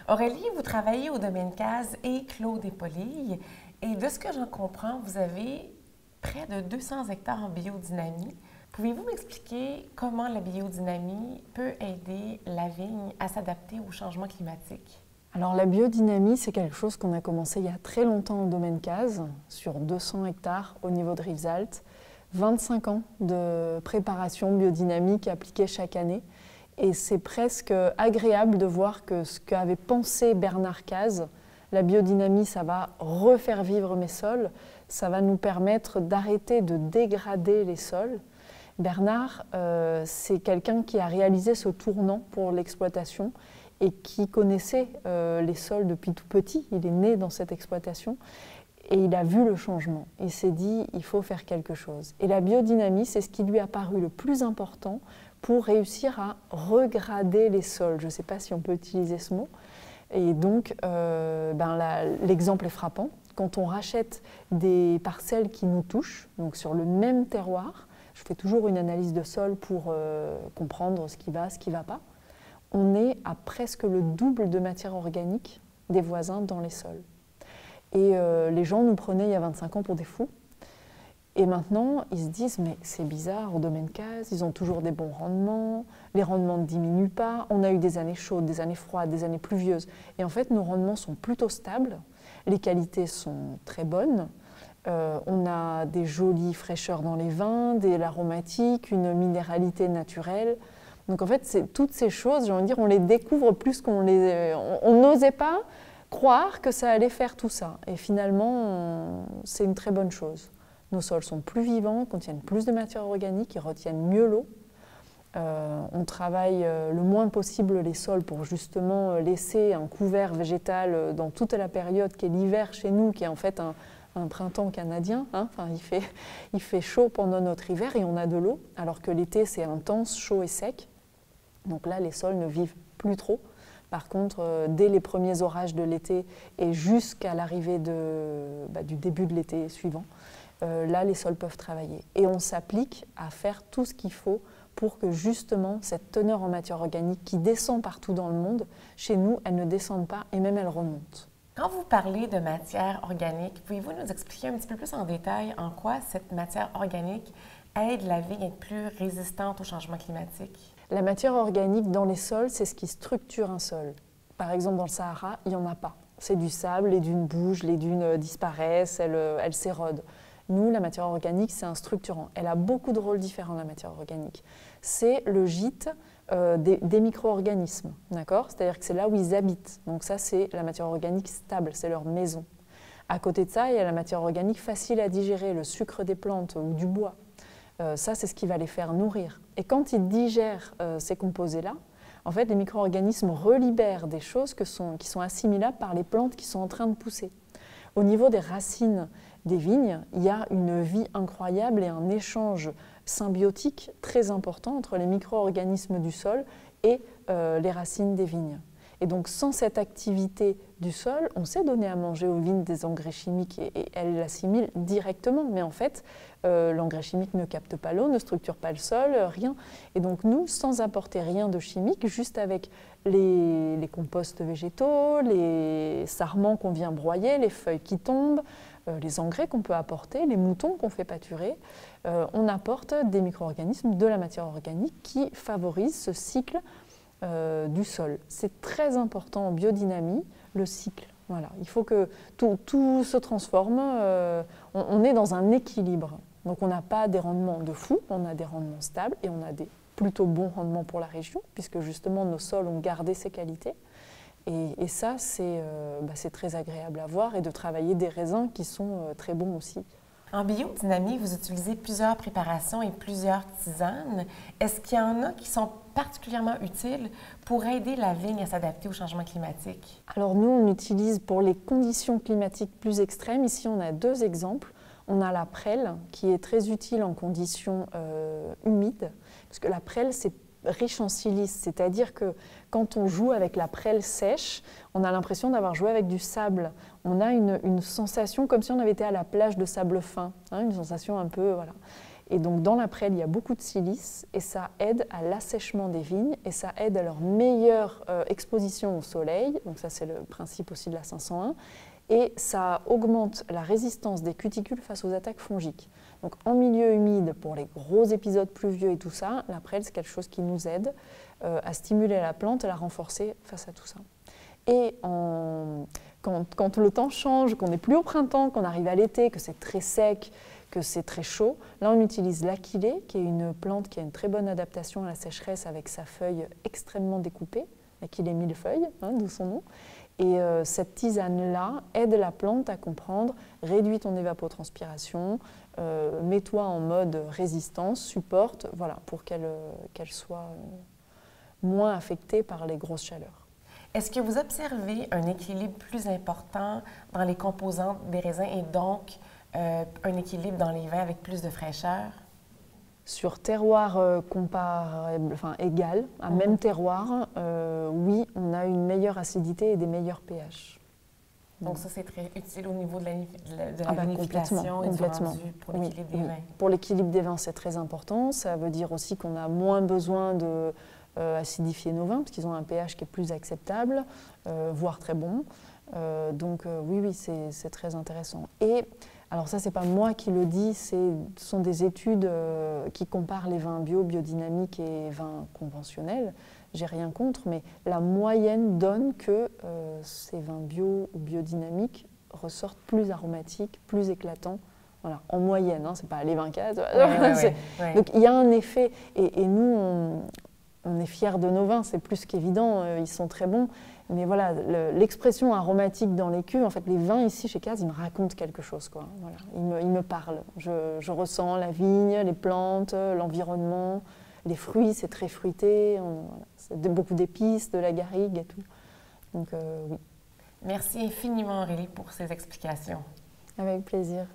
Aurélie, vous travaillez au domaine Case et Clos des Polilles. Et de ce que j'en comprends, vous avez près de 200 hectares en biodynamie. Pouvez-vous m'expliquer comment la biodynamie peut aider la vigne à s'adapter au changement climatique? Alors la biodynamie, c'est quelque chose qu'on a commencé il y a très longtemps au domaine Case, sur 200 hectares au niveau de Rivesaltes. 25 ans de préparation biodynamique appliquée chaque année. Et c'est presque agréable de voir que ce qu'avait pensé Bernard Case, la biodynamie, ça va refaire vivre mes sols, ça va nous permettre d'arrêter de dégrader les sols. Bernard, c'est quelqu'un qui a réalisé ce tournant pour l'exploitation et qui connaissait les sols depuis tout petit. Il est né dans cette exploitation et il a vu le changement. Il s'est dit, il faut faire quelque chose. Et la biodynamie, c'est ce qui lui a paru le plus important pour réussir à regrader les sols. Je ne sais pas si on peut utiliser ce mot. Et donc, l'exemple est frappant. Quand on rachète des parcelles qui nous touchent, donc sur le même terroir, je fais toujours une analyse de sol pour comprendre ce qui va, ce qui ne va pas. On est à presque le double de matière organique des voisins dans les sols. Et les gens nous prenaient il y a 25 ans pour des fous. Et maintenant, ils se disent, mais c'est bizarre, au domaine Case, ils ont toujours des bons rendements, les rendements ne diminuent pas, on a eu des années chaudes, des années froides, des années pluvieuses. Et en fait, nos rendements sont plutôt stables, les qualités sont très bonnes, on a des jolies fraîcheurs dans les vins, de l'aromatique, une minéralité naturelle. Donc en fait, toutes ces choses, j'ai envie de dire, on les découvre plus qu'on les... On n'osait pas croire que ça allait faire tout ça. Et finalement, c'est une très bonne chose. Nos sols sont plus vivants, contiennent plus de matière organique, ils retiennent mieux l'eau. On travaille le moins possible les sols pour justement laisser un couvert végétal dans toute la période qui est l'hiver chez nous, qui est en fait un printemps canadien. Hein. Enfin, il fait chaud pendant notre hiver et on a de l'eau, alors que l'été c'est intense, chaud et sec. Donc là, les sols ne vivent plus trop. Par contre, dès les premiers orages de l'été et jusqu'à l'arrivée du début de l'été suivant, là, les sols peuvent travailler. Et on s'applique à faire tout ce qu'il faut pour que justement cette teneur en matière organique qui descend partout dans le monde, chez nous, elle ne descende pas et même elle remonte. Quand vous parlez de matière organique, pouvez-vous nous expliquer un petit peu plus en détail en quoi cette matière organique aide la vigne à être plus résistante au changement climatique? La matière organique dans les sols, c'est ce qui structure un sol. Par exemple, dans le Sahara, il n'y en a pas. C'est du sable, les dunes bougent, les dunes disparaissent, elles s'érodent. Nous, la matière organique, c'est un structurant. Elle a beaucoup de rôles différents, la matière organique. C'est le gîte des micro-organismes, d'accord ? C'est-à-dire que c'est là où ils habitent. Donc ça, c'est la matière organique stable, c'est leur maison. À côté de ça, il y a la matière organique facile à digérer, le sucre des plantes ou du bois. Ça, c'est ce qui va les faire nourrir. Et quand ils digèrent ces composés-là, en fait, les micro-organismes relibèrent des choses qui sont assimilables par les plantes qui sont en train de pousser. Au niveau des racines des vignes, il y a une vie incroyable et un échange symbiotique très important entre les micro-organismes du sol et les racines des vignes. Et donc, sans cette activité du sol, on sait donner à manger aux vignes des engrais chimiques et elles l'assimilent directement. Mais en fait, l'engrais chimique ne capte pas l'eau, ne structure pas le sol, rien. Et donc, nous, sans apporter rien de chimique, juste avec les composts végétaux, les sarments qu'on vient broyer, les feuilles qui tombent, les engrais qu'on peut apporter, les moutons qu'on fait pâturer, on apporte des micro-organismes, de la matière organique qui favorise ce cycle du sol. C'est très important en biodynamie, le cycle. Voilà. Il faut que tout se transforme, on est dans un équilibre. Donc on n'a pas des rendements de fou, on a des rendements stables et on a des plutôt bons rendements pour la région, puisque justement nos sols ont gardé ces qualités. Et ça, c'est très agréable à voir et de travailler des raisins qui sont très bons aussi. En biodynamie, vous utilisez plusieurs préparations et plusieurs tisanes. Est-ce qu'il y en a qui sont particulièrement utiles pour aider la vigne à s'adapter au changement climatique? Alors nous, on utilise pour les conditions climatiques plus extrêmes. Ici, on a deux exemples. On a la prêle qui est très utile en conditions humides, parce que la prêle, c'est riche en silice, c'est-à-dire que quand on joue avec la prêle sèche, on a l'impression d'avoir joué avec du sable. On a une sensation comme si on avait été à la plage de sable fin, hein, une sensation un peu... Voilà. Et donc dans la prêle, il y a beaucoup de silice et ça aide à l'assèchement des vignes et ça aide à leur meilleure exposition au soleil. Donc ça, c'est le principe aussi de la 501. Et ça augmente la résistance des cuticules face aux attaques fongiques. Donc en milieu humide, pour les gros épisodes pluvieux et tout ça, la prêle, c'est quelque chose qui nous aide à stimuler la plante et la renforcer face à tout ça. Et quand le temps change, qu'on n'est plus au printemps, qu'on arrive à l'été, que c'est très sec, que c'est très chaud, là on utilise l'achillée, qui est une plante qui a une très bonne adaptation à la sécheresse avec sa feuille extrêmement découpée, l'achillée millefeuille, d'où son nom. Et cette tisane-là aide la plante à comprendre, réduis ton évapotranspiration, mets-toi en mode résistance, supporte, voilà, pour qu'elle soit moins affectée par les grosses chaleurs. Est-ce que vous observez un équilibre plus important dans les composantes des raisins et donc un équilibre dans les vins avec plus de fraîcheur? Sur terroir égal, à même terroir, oui, on a une meilleure acidité et des meilleurs pH. Donc ça, c'est très utile au niveau de la vinification et du complètement. rendu pour l'équilibre des vins. Pour l'équilibre des vins, c'est très important. Ça veut dire aussi qu'on a moins besoin de acidifier nos vins, parce qu'ils ont un pH qui est plus acceptable, voire très bon. Oui, c'est très intéressant. Et alors ça, c'est pas moi qui le dis, ce sont des études qui comparent les vins bio, biodynamiques et vins conventionnels. J'ai rien contre, mais la moyenne donne que ces vins bio ou biodynamiques ressortent plus aromatiques, plus éclatants. Voilà, en moyenne, c'est pas les 24. Donc il y a un effet, et nous, on est fiers de nos vins, c'est plus qu'évident, ils sont très bons. Mais voilà, l'expression aromatique dans les cuves, en fait, les vins ici chez Caz, ils me racontent quelque chose, quoi. Voilà, ils me parlent. Je ressens la vigne, les plantes, l'environnement, les fruits, c'est très fruité, c'est beaucoup d'épices, de la garrigue et tout. Donc oui. Merci infiniment Aurélie pour ces explications. Avec plaisir.